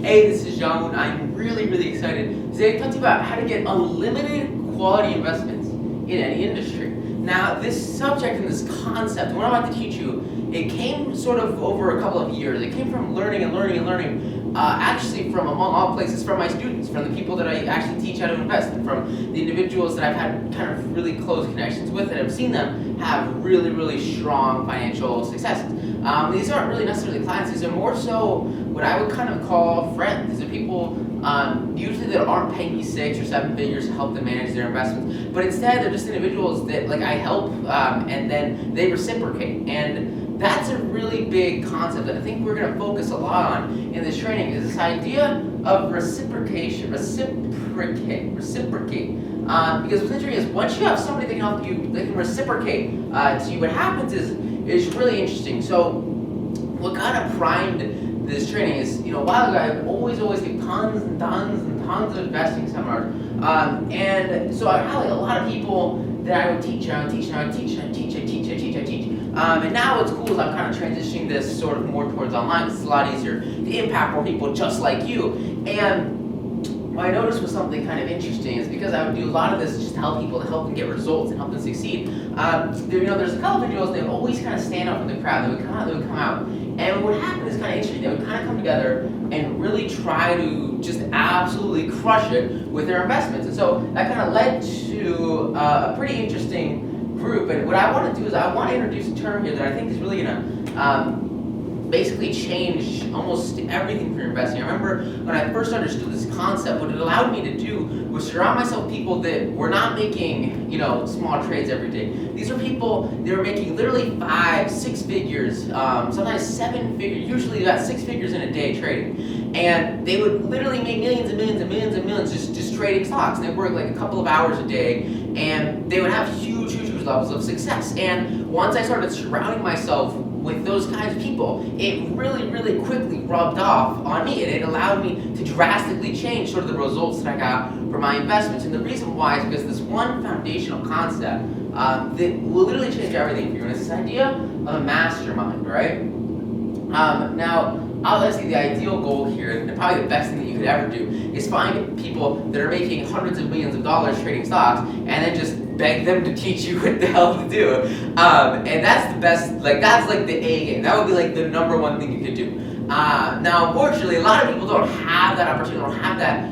Hey, this is Jong. I'm really excited. Today I'm talking to you about how to get unlimited quality investments in any industry. Now, this subject and this concept, what I'm about to teach you, it came sort of over a couple of years. It came from learning, actually from among all places, from my students, from the people that I actually teach how to invest, and from the individuals that I've had kind of really close connections with, and I've seen them have really strong financial successes. These aren't really necessarily clients. These are more so what I would kind of call friends. These are people usually that aren't paying me 6 or 7 figures to help them manage their investments, but instead they're just individuals that like I help and then they reciprocate. And that's a really big concept that I think we're going to focus a lot on in this training, is this idea of reciprocate. Because what's interesting is once you have somebody that can help you, that can reciprocate to you, what happens is really interesting. So what kind of primed this training is, a while ago I always give tons of investing seminars, and so I had like a lot of people that I would teach. And now what's cool is I'm kind of transitioning this sort of more towards online, because it's a lot easier to impact more people just like you. And what I noticed was something kind of interesting is because I would do a lot of this just to help people, to help them get results and help them succeed. There's a couple of individuals, they would always kind of stand up in the crowd, they would come out. And what happened is kind of interesting. They would kind of come together and really try to just absolutely crush it with their investments. And so that kind of led to a pretty interesting group. And what I want to do is I want to introduce a term here that I think is really going to basically change almost everything for your investing. I remember when I first understood this concept, what it allowed me to do was surround myself with people that were not making, small trades every day. These are people that were making literally 5, 6 figures, sometimes 7 figures, usually about 6 figures in a day trading. And they would literally make millions just trading stocks. And they'd work like a couple of hours a day, and they would have huge levels of success. And once I started surrounding myself with those kinds of people, it really quickly rubbed off on me, and it allowed me to drastically change sort of the results that I got for my investments. And the reason why is because this one foundational concept that will literally change everything for you, and it's this idea of a mastermind, right? Now, obviously the ideal goal here, and probably the best thing that you could ever do, is find people that are making hundreds of millions of dollars trading stocks, and then just beg them to teach you what the hell to do. And that's the best, that's like the A game. That would be like the number one thing you could do. Now, unfortunately, a lot of people don't have that opportunity, don't have that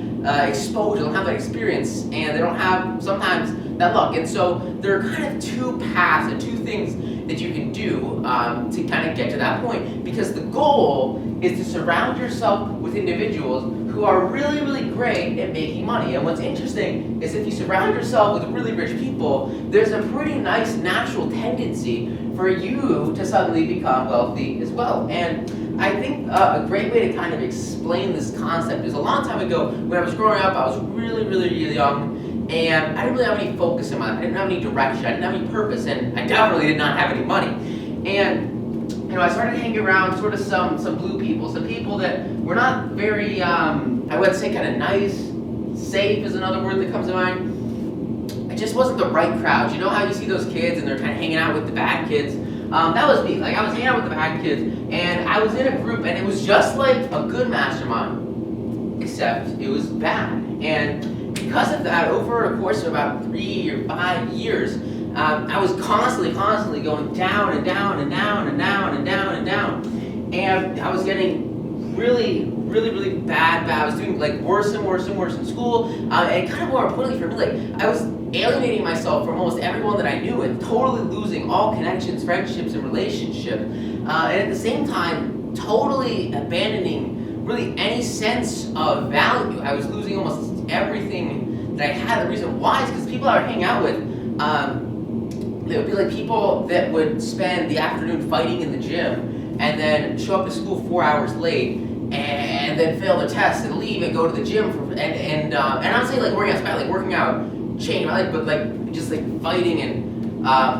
exposure, don't have that experience, and they don't have, sometimes, that luck. And so there are kind of two paths and two things that you can do to kind of get to that point. Because the goal is to surround yourself with individuals who are really great at making money. And what's interesting is if you surround yourself with really rich people, there's a pretty nice natural tendency for you to suddenly become wealthy as well. And I think a great way to kind of explain this concept is a long time ago when I was growing up, I was really young, and I didn't really have any focus in my life. I didn't have any direction, I didn't have any purpose, and I definitely did not have any money. And I started hanging around sort of some blue people, some people that were not very, I would say kind of nice, safe is another word that comes to mind. It just wasn't the right crowd. You know how you see those kids and they're kind of hanging out with the bad kids? That was me. I was hanging out with the bad kids, and I was in a group, and it was just like a good mastermind, except it was bad. And because of that, over a course of about 3 or 5 years, I was constantly going down and down. And I was getting really bad. I was doing worse and worse in school. And kind of more importantly for me, I was alienating myself from almost everyone that I knew and totally losing all connections, friendships, and relationships. And at the same time, totally abandoning really any sense of value. I was losing almost everything that I had. The reason why is because people I would hang out with, they would be like people that would spend the afternoon fighting in the gym and then show up to school 4 hours late and then fail the test and leave and go to the gym and I'm not saying working out changed my life, but just fighting and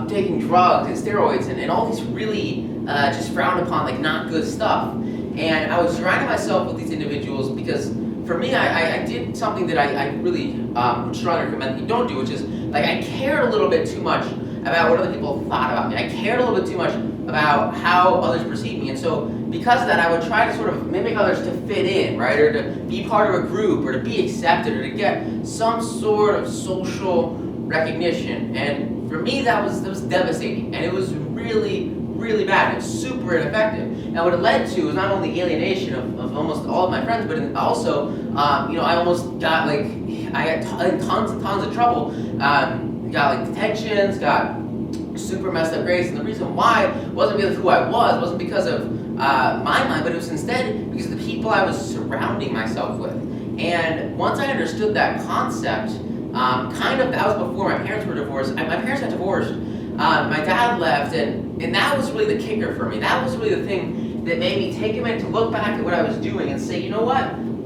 taking drugs and steroids and all these really just frowned upon not good stuff. And I was surrounding myself with these individuals because for me, I did something that I really would strongly recommend that you don't do, which is I cared a little bit too much about what other people thought about me. I cared a little bit too much about how others perceive me. And so because of that, I would try to sort of mimic others to fit in, right? Or to be part of a group, or to be accepted, or to get some sort of social recognition. And for me, that was devastating, and it was really, really bad. It was super ineffective. And what it led to was not only alienation of almost all of my friends, but also, I almost got I had tons and tons of trouble. Got detentions, got super messed up grades, and the reason why wasn't because of who I was, wasn't because of my mind, but it was instead because of the people I was surrounding myself with. And once I understood that concept, that was before my parents were divorced. My parents got divorced. My dad left, and that was really the kicker for me. That was really the thing that made me take a minute to look back at what I was doing and say, you know what?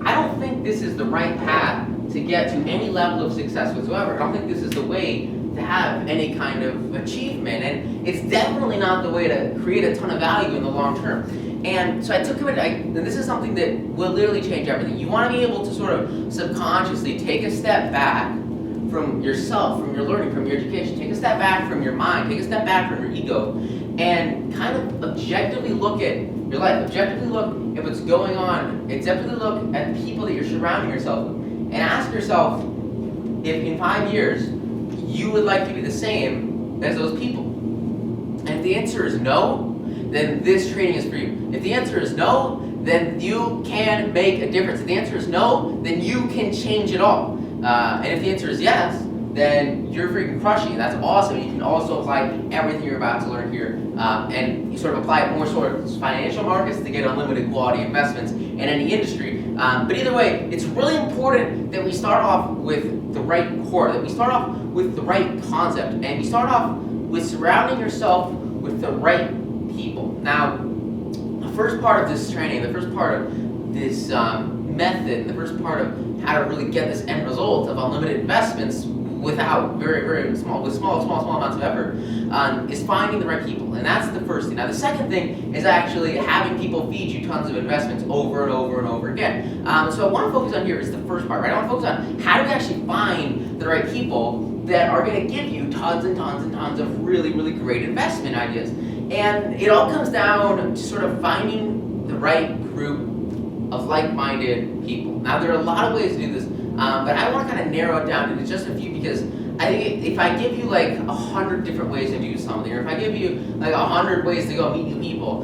I don't think this is the right path to get to any level of success whatsoever. I don't think this is the way to have any kind of achievement, and it's definitely not the way to create a ton of value in the long term. And so I took a minute, and this is something that will literally change everything. You want to be able to sort of subconsciously take a step back from yourself, from your learning, from your education. Take a step back from your mind, take a step back from your ego, and kind of objectively look at your life. Objectively look at what's going on. Objectively look at the people that you're surrounding yourself with. And ask yourself if in 5 years you would like to be the same as those people. And if the answer is no, then this training is for you. If the answer is no, then you can make a difference. If the answer is no, then you can change it all. And if the answer is yes, then you're freaking crushing it. That's awesome. You can also apply everything you're about to learn here, and you sort of apply it more sort of financial markets to get unlimited quality investments in any industry. But either way, it's really important that we start off with the right core, that we start off with the right concept, and we start off with surrounding yourself with the right people. Now, the first part of this training, the first part of this method, the first part of how to really get this end result of unlimited investments without very small amounts of effort, is finding the right people. And that's the first thing. Now the second thing is actually having people feed you tons of investments over and over and over again. So I want to focus on here is the first part, right? I want to focus on how do we actually find the right people that are going to give you tons and tons and tons of really, really great investment ideas. And it all comes down to sort of finding the right group of like-minded people. Now there are a lot of ways to do this, but I want to kind of narrow it down into just a few, because I think if I give you 100 different ways to do something, or if I give you 100 ways to go meet new people,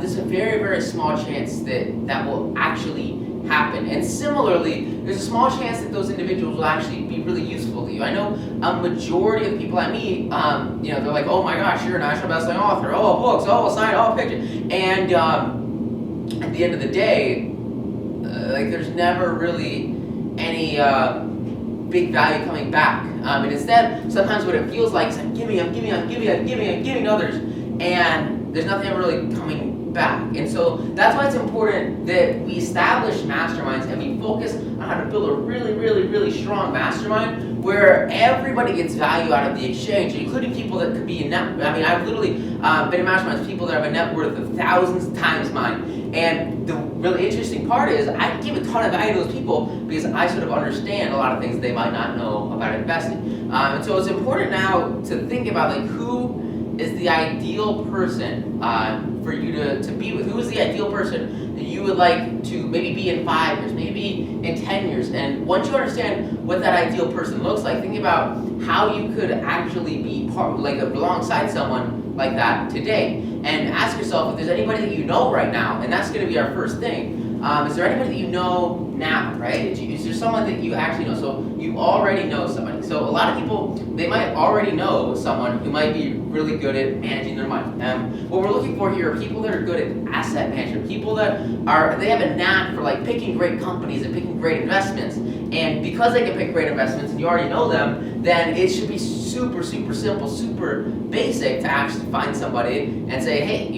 there's a very small chance that will actually happen. And similarly, there's a small chance that those individuals will actually be really useful to you. I know a majority of the people I meet, they're like, oh my gosh, you're a national best-selling author, oh books, oh a sign, oh a picture, and at the end of the day, there's never really any big value coming back. And instead, sometimes what it feels like is I'm giving others, and there's nothing ever really coming back. And so that's why it's important that we establish masterminds and we focus on how to build a really strong mastermind where everybody gets value out of the exchange, including people that could be I've literally been in masterminds with people that have a net worth of thousands times mine. And the really interesting part is I give a ton of value to those people because I sort of understand a lot of things they might not know about investing. And so it's important now to think about who is the ideal person for you to be with. Who is the ideal person that you would like to maybe be in 5 years, maybe in 10 years. And once you understand what that ideal person looks like, think about how you could actually be alongside someone like that today. And ask yourself if there's anybody that you know right now, and that's going to be our first thing. Is there anybody that you know now, right? Is there someone that you actually know? So you already know somebody. So a lot of people, they might already know someone who might be really good at managing their money. What we're looking for here are people that are good at asset management, people that they have a knack for picking great companies and picking great investments. And because they can pick great investments and you already know them, then it should be super simple, super basic to actually find somebody and say, hey,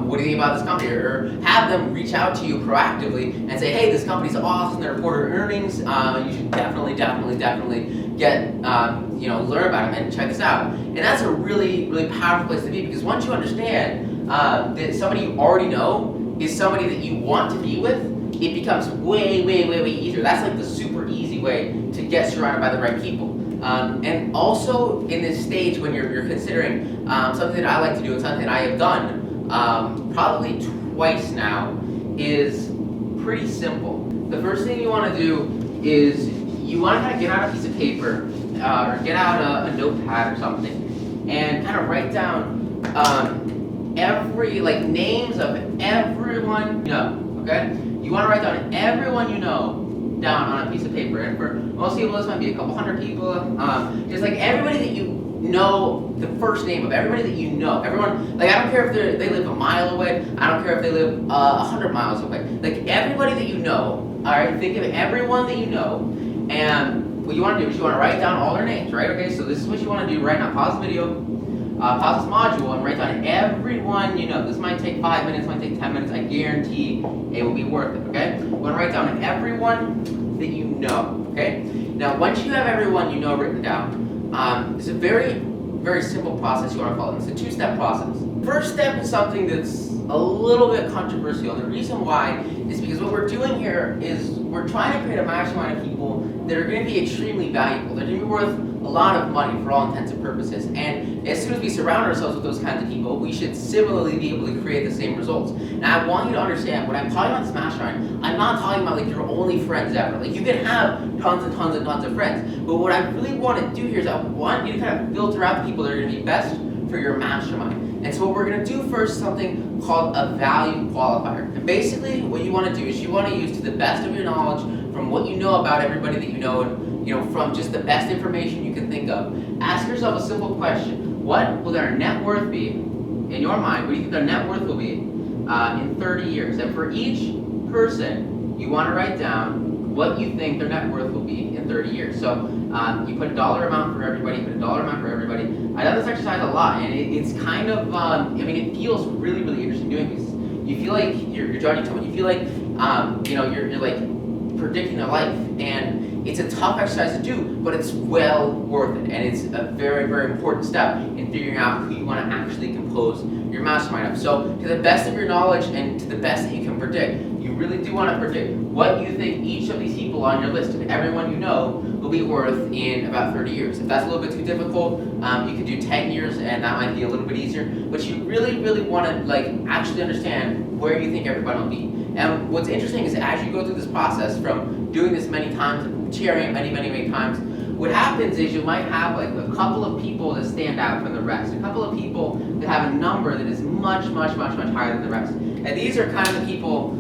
what do you think about this company? Or have them reach out to you proactively and say, hey, this company's awesome, they reported earnings, you should definitely get, learn about them and check this out. And that's a really powerful place to be, because once you understand that somebody you already know is somebody that you want to be with, it becomes way easier. That's the super easy way to get surrounded by the right people. And also in this stage when you're considering something that I like to do and something that I have done, probably twice now, is pretty simple. The first thing you want to do is you want to kind of get out a piece of paper or get out a notepad or something and kind of write down names of everyone you know, okay? You want to write down everyone you know down on a piece of paper. And for most people, this might be a couple hundred people. Just like everybody that you know, the first name of everybody that you know. Everyone, like I don't care if they live a mile away. I don't care if they live 100 miles away. Like everybody that you know, all right? Think of everyone that you know, and what you want to do is you want to write down all their names, right? Okay, so this is what you want to do right now. Pause the video, pause this module, and write down everyone you know. This might take 5 minutes, might take 10 minutes. I guarantee it will be worth it, okay? You want to write down everyone that you know, okay? Now, once you have everyone you know written down, it's a very, very simple process you want to follow. It's a two-step process. First step is something that's a little bit controversial. And the reason why is because what we're doing here is we're trying to create a mastermind of people that are going to be extremely valuable. They're going to be worth a lot of money for all intents and purposes. And as soon as we surround ourselves with those kinds of people, we should similarly be able to create the same results. Now, I want you to understand, when I'm talking about this mastermind, I'm not talking about like your only friends ever. Like you can have tons and tons and tons of friends. But what I really want to do here is I want you to kind of filter out the people that are going to be best for your mastermind. And so what we're going to do first is something called a value qualifier. And basically what you want to do is you want to use to the best of your knowledge from what you know about everybody that you know, and from just the best information you can think of. Ask yourself a simple question. What will their net worth be in your mind? What do you think their net worth will be in 30 years? And for each person, you want to write down what you think their net worth will be in 30 years. So you put a dollar amount for everybody, you put a dollar amount for everybody. I done this exercise a lot, and it's kind of, it feels really, really interesting doing this. You feel like you're judging someone. You feel like, you're like predicting their life, and it's a tough exercise to do, but it's well worth it, and it's a very, very important step in figuring out who you want to actually compose your mastermind of. So to the best of your knowledge and to the best that you can predict, you really do want to predict what you think each of these people on your list of everyone you know will be worth in about 30 years. If that's a little bit too difficult, you could do 10 years, and that might be a little bit easier, but you really, really want to actually understand where you think everybody will be. And what's interesting is as you go through this process from doing this many times, and sharing it many, many, many times, what happens is you might have like a couple of people that stand out from the rest, a couple of people that have a number that is much, much, much, much higher than the rest. And these are kind of the people,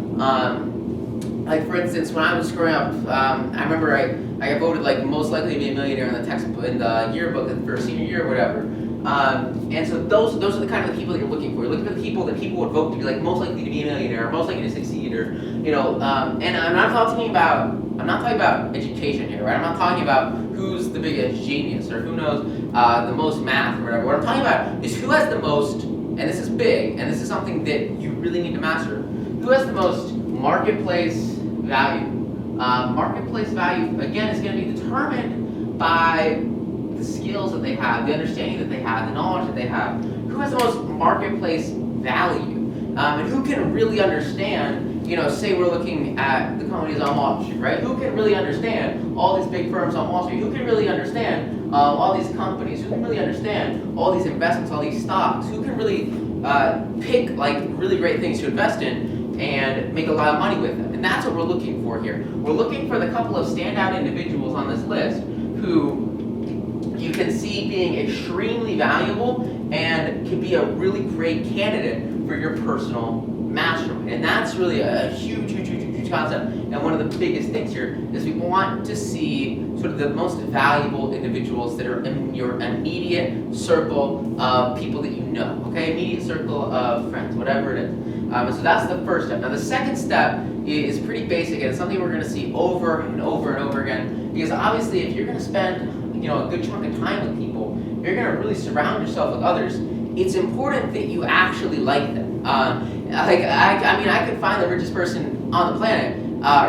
like for instance, when I was growing up, I remember I got voted like most likely to be a millionaire in the textbook, in the yearbook for senior year or whatever. And so those are the kind of the people that you're looking for. You're looking for the people that people would vote to be like most likely to be a millionaire, or most likely to succeed, or and I'm not talking about education here, right? I'm not talking about who's the biggest genius or who knows the most math or whatever. What I'm talking about is who has the most, and this is big, and this is something that you really need to master. Who has the most marketplace value? Marketplace value, again, is going to be determined by the skills that they have, the understanding that they have, the knowledge that they have. Who has the most marketplace value? And who can really understand, say we're looking at the companies on Wall Street, right? Who can really understand all these big firms on Wall Street? Who can really understand all these companies? Who can really understand all these investments, all these stocks? Who can really pick really great things to invest in and make a lot of money with them? And that's what we're looking for here. We're looking for the couple of standout individuals on this list who you can see being extremely valuable and can be a really great candidate for your personal mastermind. And that's really a huge, huge, huge, huge concept. And one of the biggest things here is we want to see sort of the most valuable individuals that are in your immediate circle of people that you know, okay? Immediate circle of friends, whatever it is. So that's the first step. Now the second step is pretty basic, and it's something we're going to see over and over and over again, because obviously if you're going to spend a good chunk of time with people, you're going to really surround yourself with others. It's important that you actually like them. I could find the richest person on the planet,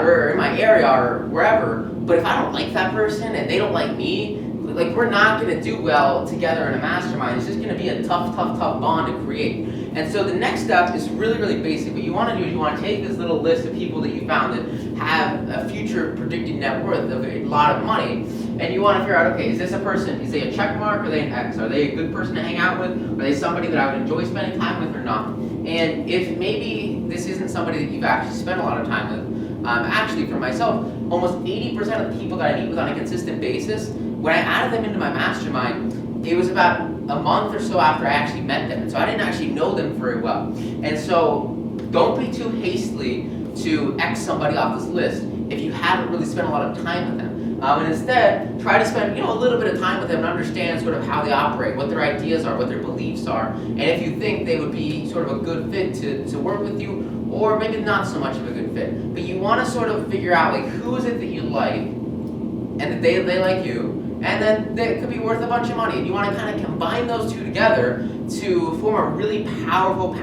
or in my area, or wherever, but if I don't like that person and they don't like me, we're not going to do well together in a mastermind. It's just going to be a tough bond to create. And so the next step is really, really basic. What you want to do is you want to take this little list of people that you found that have a future predicted net worth of a lot of money, and you want to figure out, okay, is this a person, is they a check mark, or are they an X? Are they a good person to hang out with? Are they somebody that I would enjoy spending time with or not? And if maybe this isn't somebody that you've actually spent a lot of time with, actually for myself, almost 80% of the people that I meet with on a consistent basis, when I added them into my mastermind, it was about a month or so after I actually met them. And so I didn't actually know them very well. And so don't be too hastily to X somebody off this list if you haven't really spent a lot of time with them. And instead, try to spend a little bit of time with them and understand sort of how they operate, what their ideas are, what their beliefs are, and if you think they would be sort of a good fit to work with you, or maybe not so much of a good fit. But you want to sort of figure out like who is it that you like, and that they like you, and then they could be worth a bunch of money. And you want to kind of combine those two together to form a really powerful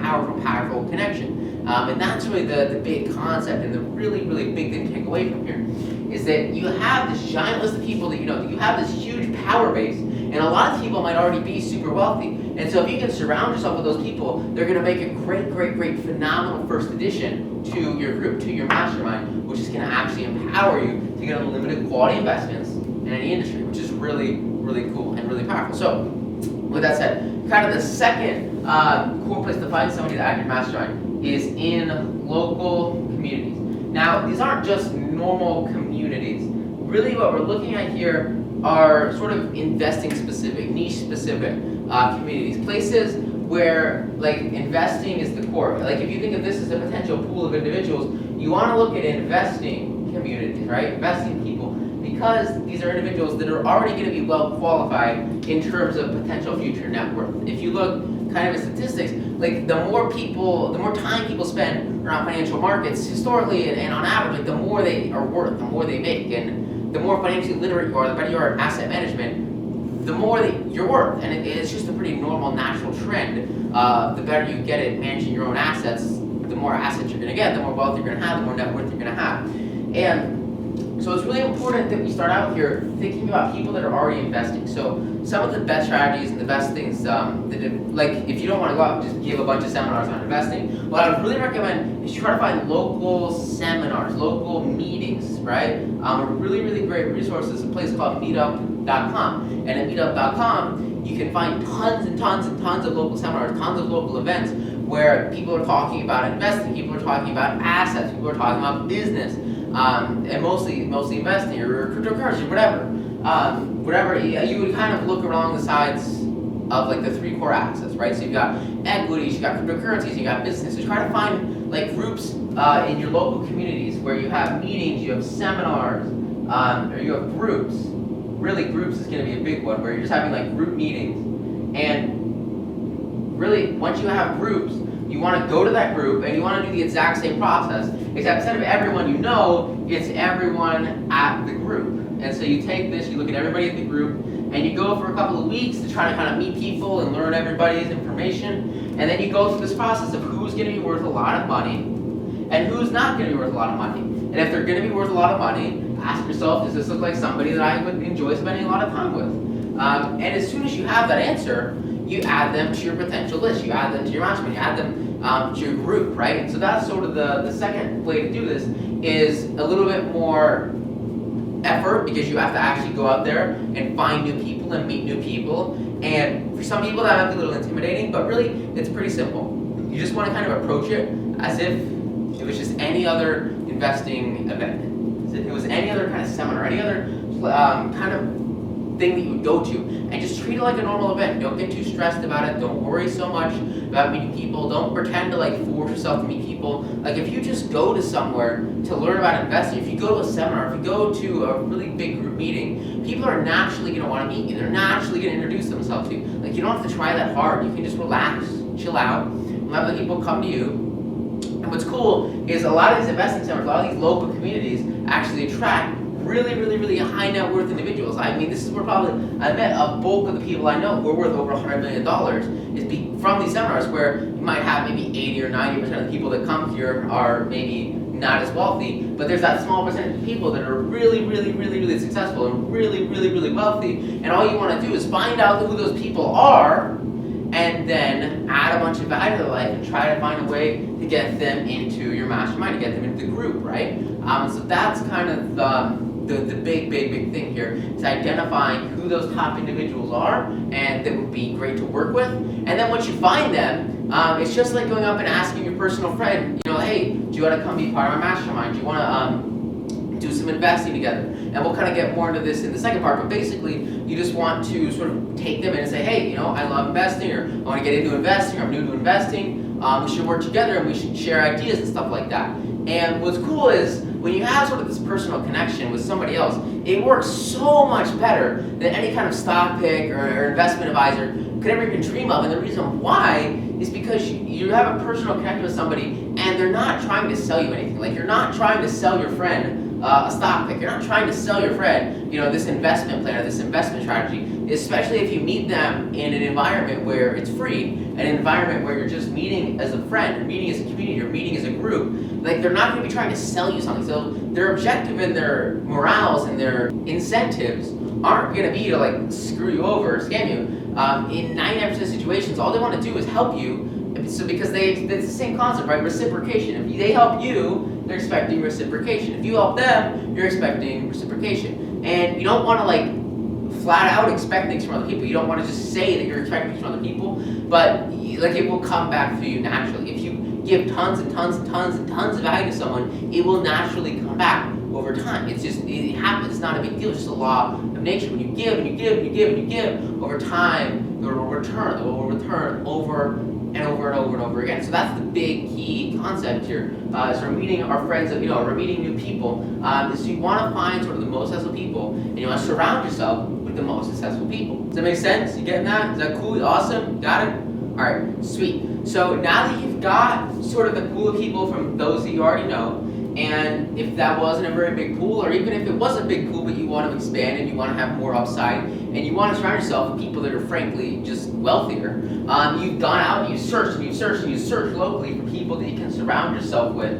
connection. And that's really the big concept and the really, really big thing to take away from here is that you have this giant list of people that you know, that you have this huge power base, and a lot of people might already be super wealthy. And so if you can surround yourself with those people, they're going to make a great, phenomenal first addition to your group, to your mastermind, which is going to actually empower you to get unlimited quality investments in any industry, which is really, really cool and really powerful. So with that said, kind of the second core place to find somebody to add your mastermind is in local communities. Now, these aren't just normal communities. Really what we're looking at here are sort of investing specific, niche specific communities. Places where like investing is the core. Like if you think of this as a potential pool of individuals, you want to look at investing communities, right? Investing people. Because these are individuals that are already going to be well qualified in terms of potential future net worth. If you look kind of at statistics, like the more time people spend around financial markets, historically and on average, like the more they are worth, the more they make, and the more financially literate you are, the better you are at asset management, the more that you're worth. And it's just a pretty normal, natural trend. The better you get at managing your own assets, the more assets you're going to get, the more wealth you're going to have, the more net worth you're going to have. And so it's really important that we start out here thinking about people that are already investing. So some of the best strategies and the best things, like if you don't want to go out and just give a bunch of seminars on investing, what I would really recommend is try to find local seminars, local meetings, right? A really, really great resource is a place called meetup.com. And at meetup.com, you can find tons and tons and tons of local seminars, tons of local events where people are talking about investing, people are talking about assets, people are talking about business. And mostly investing or cryptocurrency, whatever. You would kind of look along the sides of like the three core axes, right? So you've got equities, you've got cryptocurrencies, you've got business. So try to find like groups in your local communities where you have meetings, you have seminars, or you have groups. Really, groups is going to be a big one where you're just having like group meetings. And really, once you have groups, you want to go to that group and you want to do the exact same process, except instead of everyone you know, it's everyone at the group. And so you take this, you look at everybody at the group, and you go for a couple of weeks to try to kind of meet people and learn everybody's information, and then you go through this process of who's going to be worth a lot of money and who's not going to be worth a lot of money. And if they're going to be worth a lot of money, ask yourself, does this look like somebody that I would enjoy spending a lot of time with? And as soon as you have that answer, you add them to your potential list, you add them to your mastermind, you add them to your group, right? And so that's sort of the second way to do this is a little bit more effort because you have to actually go out there and find new people and meet new people. And for some people that might be a little intimidating, but really it's pretty simple. You just want to kind of approach it as if it was just any other investing event. As if it was any other kind of seminar, any other kind of thing that you would go to, and just treat it like a normal event. Don't get too stressed about it. Don't worry so much about meeting people. Don't pretend to like force yourself to meet people. Like if you just go to somewhere to learn about investing, if you go to a seminar, if you go to a really big group meeting, people are naturally going to want to meet you. They're naturally going to introduce themselves to you. Like you don't have to try that hard. You can just relax, chill out, and let the people come to you. And what's cool is a lot of these investing seminars, a lot of these local communities actually attract really high net worth individuals. I mean, this is where probably I met a bulk of the people I know who are worth over $100 million is from these seminars where you might have maybe 80 or 90% of the people that come here are maybe not as wealthy, but there's that small percentage of people that are really successful and really wealthy, and all you want to do is find out who those people are and then add a bunch of value to their life and try to find a way to get them into your mastermind, to get them into the group, right? So that's kind of the big thing here is identifying who those top individuals are and that would be great to work with. And then once you find them, It's just like going up and asking your personal friend, hey, do you want to come be part of my mastermind? Do you want to do some investing together? And we'll kind of get more into this in the second part, but basically, you just want to sort of take them in and say, hey, I love investing, or I want to get into investing, or I'm new to investing. We should work together and we should share ideas and stuff like that. And what's cool is when you have sort of this personal connection with somebody else, it works so much better than any kind of stock pick or investment advisor could ever even dream of. And the reason why is because you have a personal connection with somebody and they're not trying to sell you anything. Like, you're not trying to sell your friend a stock pick. You're not trying to sell your friend, this investment plan or this investment strategy, especially if you meet them in an environment where it's free, an environment where you're just meeting as a friend, you're meeting as a community, you're meeting as a group. Like, they're not going to be trying to sell you something. So their objective and their morals and their incentives aren't going to be to like screw you over or scam you. In 99% of situations, all they want to do is help you. So because it's the same concept, right? Reciprocation. If they help you, they're expecting reciprocation. If you help them, you're expecting reciprocation. And you don't want to like flat out expect things from other people. You don't want to just say that you're expecting things from other people, but like it will come back for you naturally. If you give tons and tons and tons and tons of value to someone, it will naturally come back over time. It happens. It's not a big deal. It's just a law of nature. When you give and you give and you give and you give, over time, it will return. It will return over and over and over and over again. So that's the big key concept here. As we're meeting our friends, we're meeting new people, is you want to find sort of the most successful people, and you want to surround yourself with the most successful people. Does that make sense? You getting that? Is that cool? Awesome? Got it? All right, sweet. So now that you've got sort of the pool of people from those that you already know, and if that wasn't a very big pool, or even if it was a big pool but you want to expand and you want to have more upside, and you want to surround yourself with people that are frankly just wealthier, you've gone out and you've searched and you've searched and you've searched locally for people that you can surround yourself with,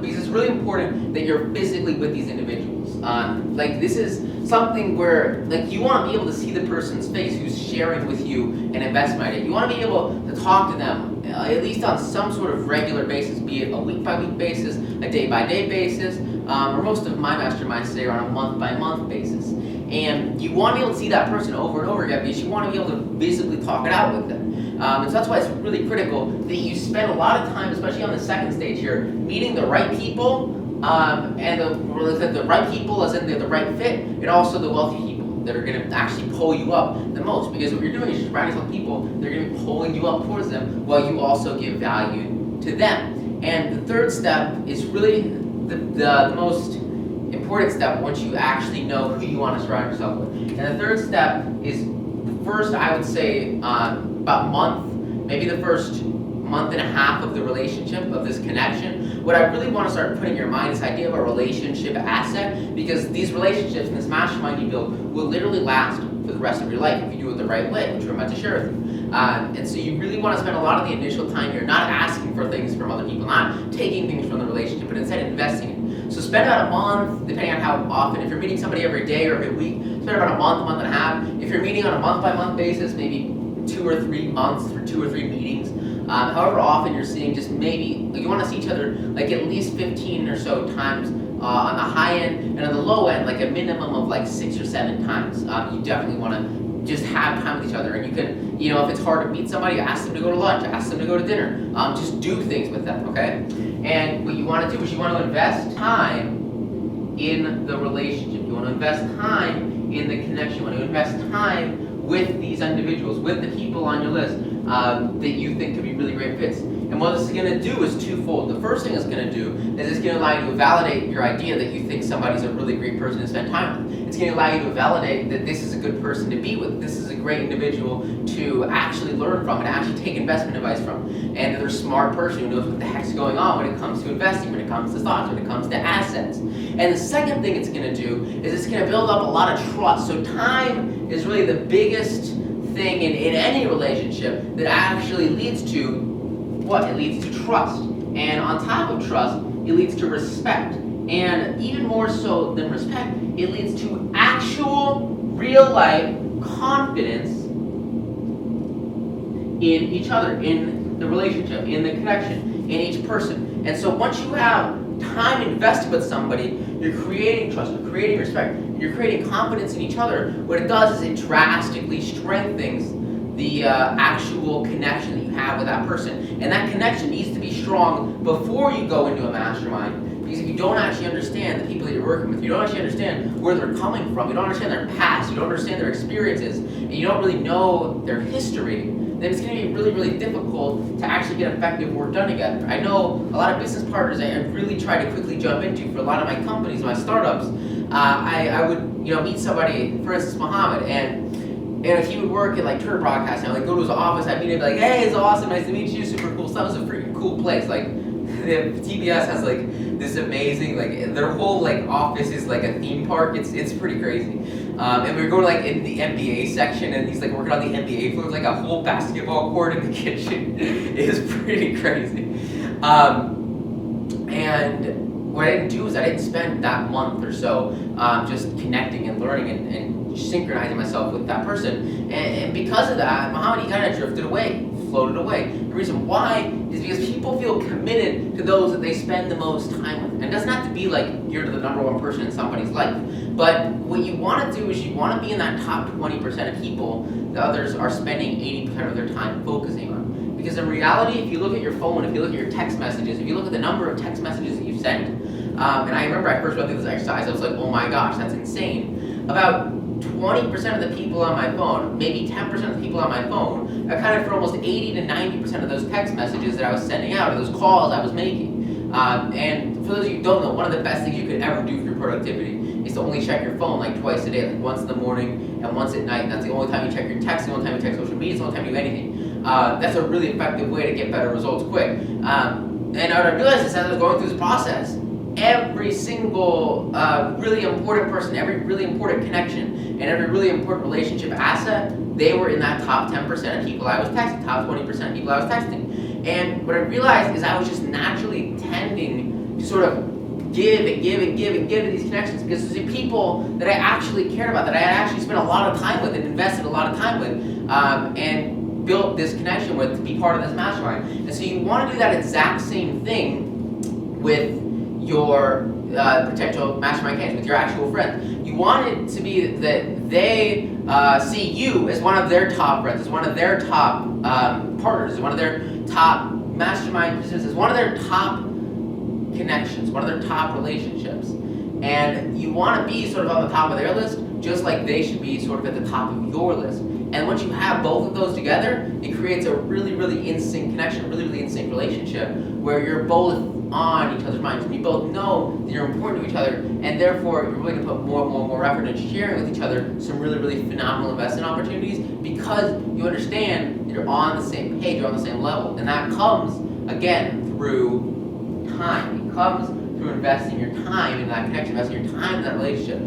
because it's really important that you're physically with these individuals. Like, this is something where like you want to be able to see the person's face who's sharing with you an investment idea. You want to be able to talk to them at least on some sort of regular basis, be it a week-by-week basis, a day-by-day basis, or most of my masterminds today are on a month-by-month basis. And you want to be able to see that person over and over again because you want to be able to visibly talk it out with them. And so that's why it's really critical that you spend a lot of time, especially on the second stage here, meeting the right people, and the right people as in the right fit, and also the wealthy people that are going to actually pull you up the most. Because what you're doing is just surrounding yourself with people, they're going to be pulling you up towards them while you also give value to them. And the third step is really the most important step once you actually know who you want to surround yourself with. And the third step is the first, I would say, about month, maybe the first month and a half of the relationship, of this connection. What I really want to start putting in your mind is the idea of a relationship asset, because these relationships and this mastermind you build will literally last for the rest of your life if you do it the right way, which we're about to share with you. And so you really want to spend a lot of the initial time here not asking for things from other people, not taking things from the relationship, but instead investing in. So spend about a month, depending on how often. If you're meeting somebody every day or every week, spend about a month and a half. If you're meeting on a month-by-month basis, maybe 2 or 3 months for 2 or 3 meetings. However often you're seeing, just maybe, you want to see each other like at least 15 or so times on the high end, and on the low end, like a minimum of like 6 or 7 times. You definitely want to just have time with each other. And you can, if it's hard to meet somebody, ask them to go to lunch, ask them to go to dinner. Just do things with them, okay? And what you want to do is you want to invest time in the relationship. You want to invest time in the connection. You want to invest time with these individuals, with the people on your list that you think could be really great fits. And what this is going to do is twofold. The first thing it's going to do is it's going to allow you to validate your idea that you think somebody's a really great person to spend time with. It's going to allow you to validate that this is a good person to be with. This is a great individual to actually learn from and actually take investment advice from. And that they're a smart person who knows what the heck's going on when it comes to investing, when it comes to stocks, when it comes to assets. And the second thing it's going to do is it's going to build up a lot of trust. So time is really the biggest thing in any relationship that actually leads to what? It leads to trust. And on top of trust, it leads to respect. And even more so than respect, it leads to actual, real-life confidence in each other, in the relationship, in the connection, in each person. And so once you have time invested with somebody, you're creating trust, you're creating respect, you're creating confidence in each other. What it does is it drastically strengthens the actual connection that you have with that person. And that connection needs to be strong before you go into a mastermind. Because if you don't actually understand the people that you're working with, you don't actually understand where they're coming from, you don't understand their past, you don't understand their experiences, and you don't really know their history, then it's going to be really, really difficult to actually get effective work done together. I know a lot of business partners I really try to quickly jump into for a lot of my companies, my startups. I would meet somebody, for instance, Muhammad, and if he would work at like Turner Broadcasting, I'd like go to his office, I'd meet him, be like, hey, it's awesome, nice to meet you, super cool stuff. It's a freaking cool place. Like, TBS has like this amazing, like their whole like office is like a theme park. It's pretty crazy. And we were going like in the NBA section, and he's like working on the NBA floor, like a whole basketball court in the kitchen. It is pretty crazy. And what I didn't do is I didn't spend that month or so just connecting and learning and synchronizing myself with that person. And because of that, Muhammad, he kind of drifted away, floated away. The reason why is because people feel committed to those that they spend the most time with. And it doesn't have to be like you're the number one person in somebody's life. But what you want to do is you want to be in that top 20% of people that others are spending 80% of their time focusing on. Because in reality, if you look at your phone, if you look at your text messages, if you look at the number of text messages that you've sent, and I remember I first went through this exercise, I was like, oh my gosh, that's insane. About 20% of the people on my phone, maybe 10% of the people on my phone, accounted for almost 80 to 90% of those text messages that I was sending out, or those calls I was making. And for those of you who don't know, one of the best things you could ever do for your productivity is to only check your phone like twice a day, like once in the morning and once at night. And that's the only time you check your text, the only time you check social media, it's the only time you do anything. That's a really effective way to get better results quick. And what I realized is as I was going through this process, every single really important person, every really important connection, and every really important relationship asset, they were in that top 10% of people I was texting, top 20% of people I was texting. And what I realized is I was just naturally tending to sort of give and give and give and give to these connections because these are people that I actually cared about, that I had actually spent a lot of time with and invested a lot of time with, and built this connection with to be part of this mastermind. And so you want to do that exact same thing with your potential mastermind candidates, with your actual friends. You want it to be that they see you as one of their top friends, as one of their top partners, as one of their top mastermind participants, as one of their top connections, one of their top relationships. And you want to be sort of on the top of their list, just like they should be sort of at the top of your list. And once you have both of those together, it creates a really, really in-sync connection, a really, really in-sync relationship where you're both on each other's minds and you both know that you're important to each other, and therefore you're willing to put more effort into sharing with each other some really, really phenomenal investment opportunities because you understand that you're on the same page, you're on the same level. And that comes, again, through time. It comes through investing your time in that connection, investing your time in that relationship.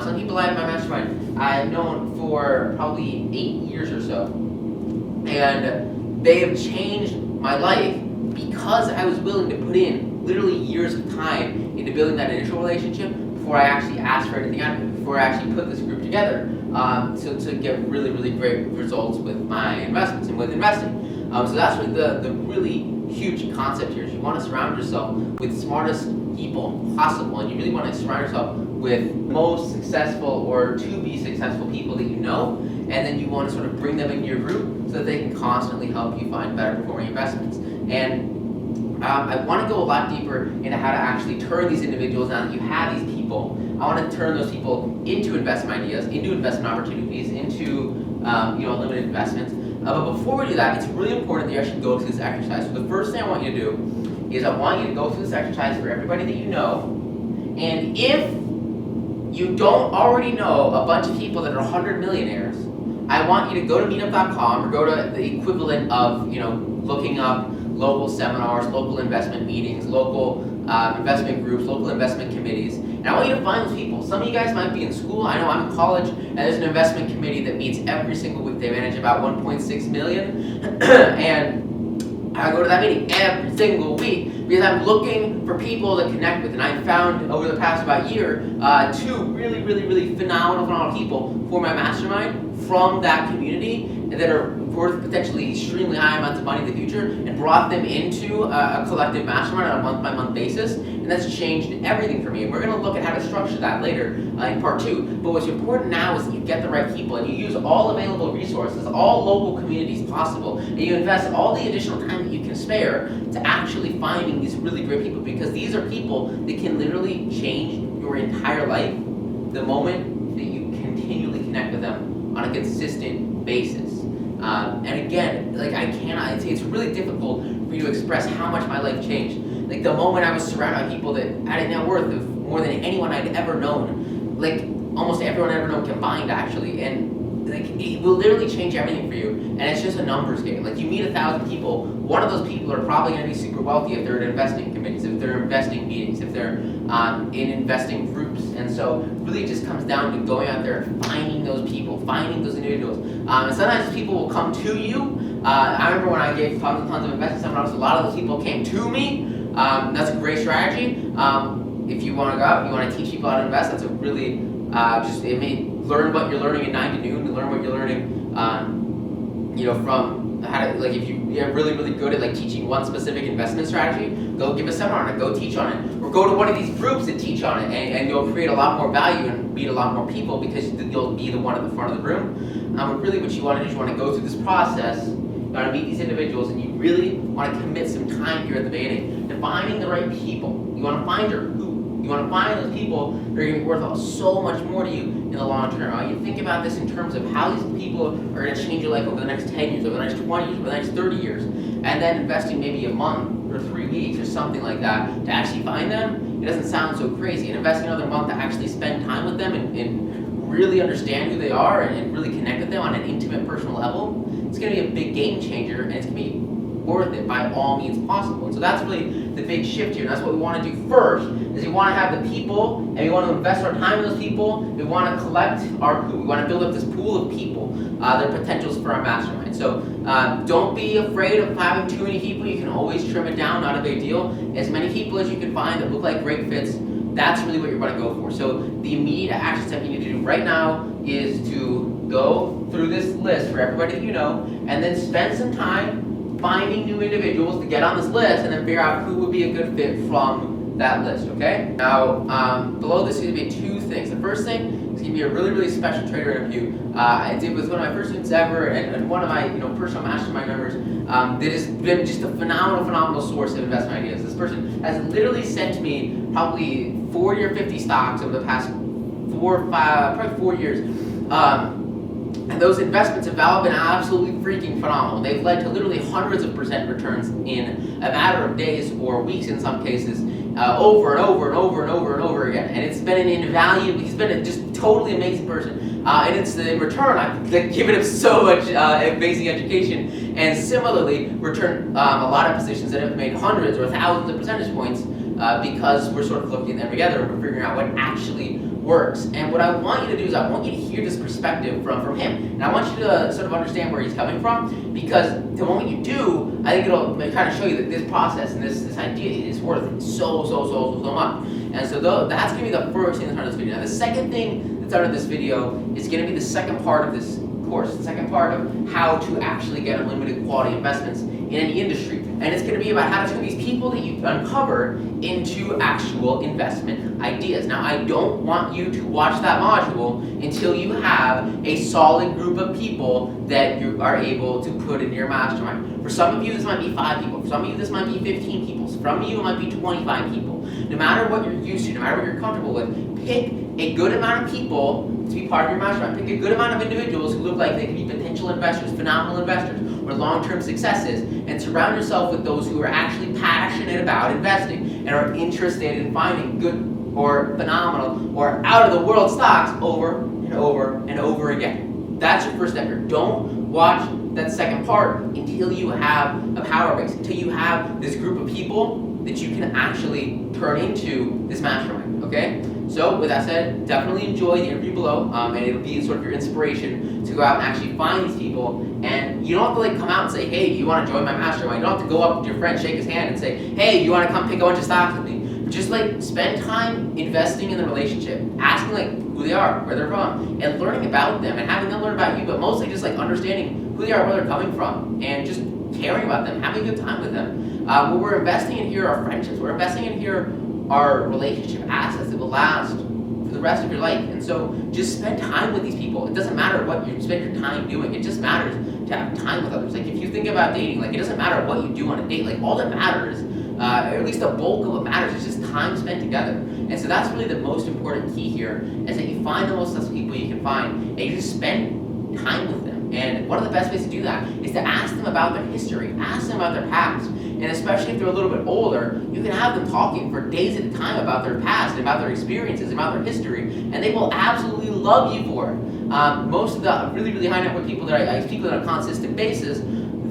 Some people I have in my mastermind I've known for probably 8 years or so, and they have changed my life because I was willing to put in literally years of time into building that initial relationship before I actually asked for anything out of it, before I actually put this group together to get really, really great results with my investments and with investing. So that's really the really huge concept here is you want to surround yourself with the smartest people possible, and you really want to surround yourself with most successful or to be successful people that you know, and then you want to sort of bring them into your group so that they can constantly help you find better performing investments. And I want to go a lot deeper into how to actually turn these individuals, now that you have these people, I want to turn those people into investment ideas, into investment opportunities, into unlimited investments. But before we do that, it's really important that you actually go through this exercise. So the first thing I want you to do is I want you to go through this exercise for everybody that you know. And if you don't already know a bunch of people that are 100 millionaires, I want you to go to meetup.com or go to the equivalent of looking up local seminars, local investment meetings, local investment groups, local investment committees. And I want you to find those people. Some of you guys might be in school. I know I'm in college, and there's an investment committee that meets every single week. They manage about 1.6 million. And I go to that meeting every single week because I'm looking for people to connect with. And I found over the past about year, 2 really, really, really phenomenal people for my mastermind from that community that are worth potentially extremely high amounts of money in the future, and brought them into a collective mastermind on a month-by-month basis. And that's changed everything for me. And we're going to look at how to structure structure that later in part 2. But what's important now is that you get the right people and you use all available resources, all local communities possible, and you invest all the additional time that you can spare to actually finding these really great people, because these are people that can literally change your entire life the moment that you continually connect with them on a consistent basis. And again, like it's really difficult for you to express how much my life changed. Like the moment I was surrounded by people that had a net worth of more than anyone I'd ever known, like almost everyone I'd ever known combined actually, and like it will literally change everything for you. And it's just a numbers game. Like you meet 1,000 people, one of those people are probably going to be super wealthy if they're in investing committees, if they're investing meetings, if they're in investing groups. And so really it just comes down to going out there and finding those people, finding those individuals. And sometimes people will come to you. I remember when I gave tons of investing seminars, a lot of those people came to me. That's a great strategy. If you want to go out, you want to teach people how to invest, that's a really, learn what you're learning at 9 to noon, to learn what you're learning, from how to, like if you're really, really good at like teaching one specific investment strategy, go give a seminar on it, go teach on it, or go to one of these groups that teach on it, and you'll create a lot more value and meet a lot more people because you'll be the one at the front of the room. But really what you want to do is you want to go through this process, you want to meet these individuals, and you really want to commit some time here at the beginning to finding the right people. You want to find your who. You want to find those people that are going to be worth so much more to you in the long term. You think about this in terms of how these people are going to change your life over the next 10 years, over the next 20 years, over the next 30 years, and then investing maybe a month or 3 weeks or something like that to actually find them, it doesn't sound so crazy. And investing another month to actually spend time with them and really understand who they are and really connect with them on an intimate, personal level, it's going to be a big game changer, and it's going to be worth it by all means possible. And so that's really the big shift here. And that's what we want to do first, is we want to have the people, and we want to invest our time in those people. We want to collect our pool. We want to build up this pool of people, their potentials for our mastermind. So don't be afraid of having too many people. You can always trim it down, not a big deal. As many people as you can find that look like great fits, that's really what you're going to go for. So the immediate action step you need to do right now is to go through this list for everybody that you know, and then spend some time finding new individuals to get on this list, and then figure out who would be a good fit from that list, okay? Now, below this is going to be 2 things. The first thing is going to be a really, really special trader interview I did with one of my first students ever, and one of my personal mastermind members that has been just a phenomenal source of investment ideas. This person has literally sent me probably 40 or 50 stocks over the past 4 years. And those investments have all been absolutely freaking phenomenal. They've led to literally hundreds of % returns in a matter of days or weeks in some cases, over and over again. And it's been an invaluable, he's been a just totally amazing person. And it's in return, I've given him so much amazing education, and similarly returned a lot of positions that have made hundreds or thousands of percentage points because we're sort of looking at them together and we're figuring out what actually works. And what I want you to do is I want you to hear this perspective from him. And I want you to sort of understand where he's coming from, because the moment you do, I think it'll kind of show you that this process and this idea is worth so much. And so that's going to be the first thing that's under this video. Now the second thing that's under this video is going to be the second part of this course, the second part of how to actually get unlimited quality investments in any industry. And it's going to be about how to turn these people that you uncover into actual investment ideas. Now, I don't want you to watch that module until you have a solid group of people that you are able to put in your mastermind. For some of you, this might be 5 people. For some of you, this might be 15 people. For some of you, it might be 25 people. No matter what you're used to, no matter what you're comfortable with, pick a good amount of people to be part of your mastermind. Pick a good amount of individuals who look like they can be potential investors, phenomenal investors, or long-term successes, and surround yourself with those who are actually passionate about investing and are interested in finding good or phenomenal or out-of-the-world stocks over and over again. That's your first step here. Don't watch that second part until you have a power base, until you have this group of people that you can actually turn into this mastermind, okay? So with that said, definitely enjoy the interview below, and it'll be sort of your inspiration to go out and actually find these people. And you don't have to like come out and say, hey, do you want to join my mastermind? You don't have to go up to your friend, shake his hand, and say, hey, do you want to come pick a bunch of stocks with me? Just like spend time investing in the relationship, asking like who they are, where they're from, and learning about them, and having them learn about you, but mostly just like understanding who they are, where they're coming from, and just caring about them, having a good time with them. What we're investing in here are friendships. We're investing in here are relationship assets that will last the rest of your life. And so just spend time with these people. It doesn't matter what you spend your time doing. It just matters to have time with others. Like if you think about dating, like it doesn't matter what you do on a date. Like all that matters, or at least the bulk of what matters, is just time spent together. And so that's really the most important key here, is that you find the most successful people you can find, and you just spend time with them. And one of the best ways to do that is to ask them about their history, ask them about their past. And especially if they're a little bit older, you can have them talking for days at a time about their past, and about their experiences, and about their history, and they will absolutely love you for it. Most of the really, really high net worth people that I speak with on a consistent basis,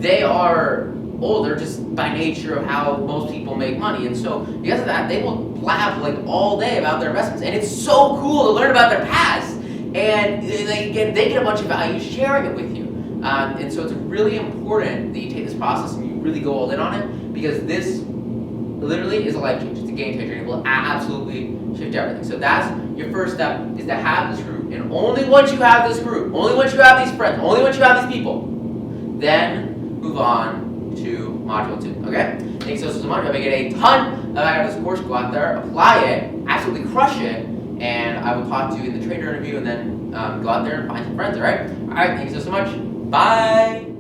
they are older just by nature of how most people make money. And so because of that, they will blab like all day about their investments. And it's so cool to learn about their past. And they get a bunch of value sharing it with you. And so it's really important that you take this process and you really go all in on it, because this literally is a life changer. It's a game changer. It will absolutely shift everything. So that's your first step, is to have this group. And only once you have this group, only once you have these friends, only once you have these people, then move on to module 2. Okay? Thanks so much. You're going to get a ton out of this course. Go out there, apply it, absolutely crush it, and I will talk to you in the trader interview, and then go out there and find some friends. All right? All right. Thanks so much. Bye.